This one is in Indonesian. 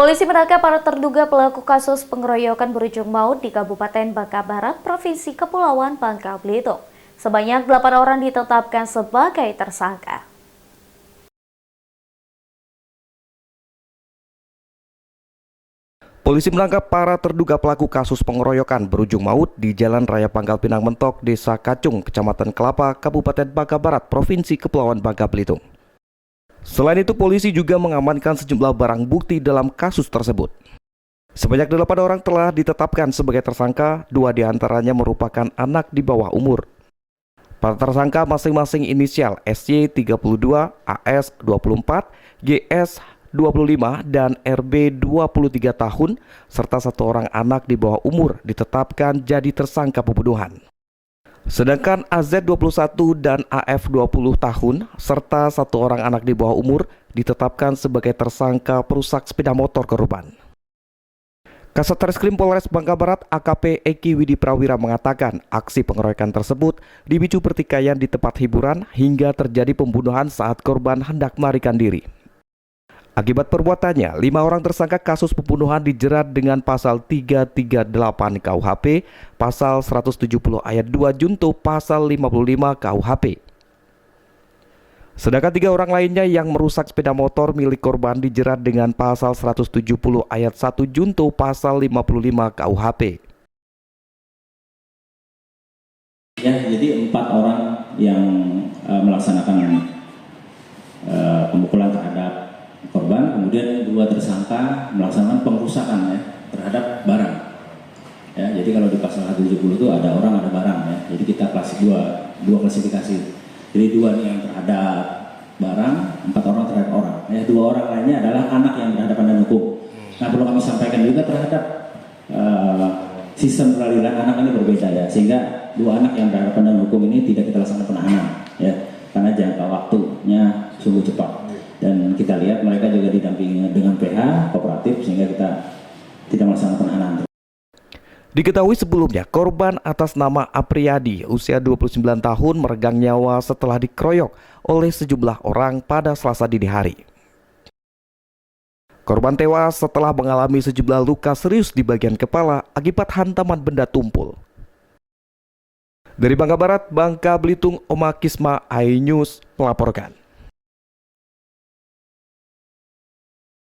Polisi menangkap para terduga pelaku kasus pengeroyokan berujung maut di Kabupaten Bangka Barat, Provinsi Kepulauan Bangka Belitung. Sebanyak 8 orang ditetapkan sebagai tersangka. Polisi menangkap para terduga pelaku kasus pengeroyokan berujung maut di Jalan Raya Pangkal Pinang Mentok, Desa Kacung, Kecamatan Kelapa, Kabupaten Bangka Barat, Provinsi Kepulauan Bangka Belitung. Selain itu, polisi juga mengamankan sejumlah barang bukti dalam kasus tersebut. Sebanyak 8 orang telah ditetapkan sebagai tersangka, 2 diantaranya merupakan anak di bawah umur. Para tersangka masing-masing inisial SY 32, AS 24, GS 25, dan RB 23 tahun, serta 1 orang anak di bawah umur ditetapkan jadi tersangka pembunuhan. Sedangkan AZ 21 dan AF 20 tahun, serta 1 orang anak di bawah umur ditetapkan sebagai tersangka perusak sepeda motor korban. Kasat Reskrim Polres Bangka Barat AKP Eki Widi Prawira mengatakan aksi pengeroyokan tersebut dipicu pertikaian di tempat hiburan hingga terjadi pembunuhan saat korban hendak melarikan diri. Akibat perbuatannya, 5 orang tersangka kasus pembunuhan dijerat dengan pasal 338 KUHP, pasal 170 ayat 2 junto pasal 55 KUHP. Sedangkan 3 orang lainnya yang merusak sepeda motor milik korban dijerat dengan pasal 170 ayat 1 junto pasal 55 KUHP. Ya, jadi 4 orang yang melaksanakan pemukulan terhadap korban, kemudian 2 tersangka melaksanakan pengerusakan terhadap barang. Ya, jadi kalau di pasal 170 itu ada orang, ada barang ya. Jadi kita dua klasifikasi. Jadi 2 nih yang terhadap barang, 4 orang terhadap orang. Ya, 2 orang lainnya adalah anak yang berhadapan dengan hukum. Nah, perlu kami sampaikan juga terhadap sistem peradilan anak ini berbeda ya, sehingga 2 anak yang berhadapan dengan hukum ini tidak kita laksanakan penahanan ya, karena jangka waktunya sungguh cepat. Dan kita lihat mereka juga didampingi dengan PH kooperatif sehingga kita tidak melaksanakan penahanan. Diketahui sebelumnya korban atas nama Apriyadi usia 29 tahun meregang nyawa setelah dikeroyok oleh sejumlah orang pada Selasa dini hari. Korban tewas setelah mengalami sejumlah luka serius di bagian kepala akibat hantaman benda tumpul. Dari Bangka Barat, Bangka Belitung, Oma Kisma, iNews melaporkan.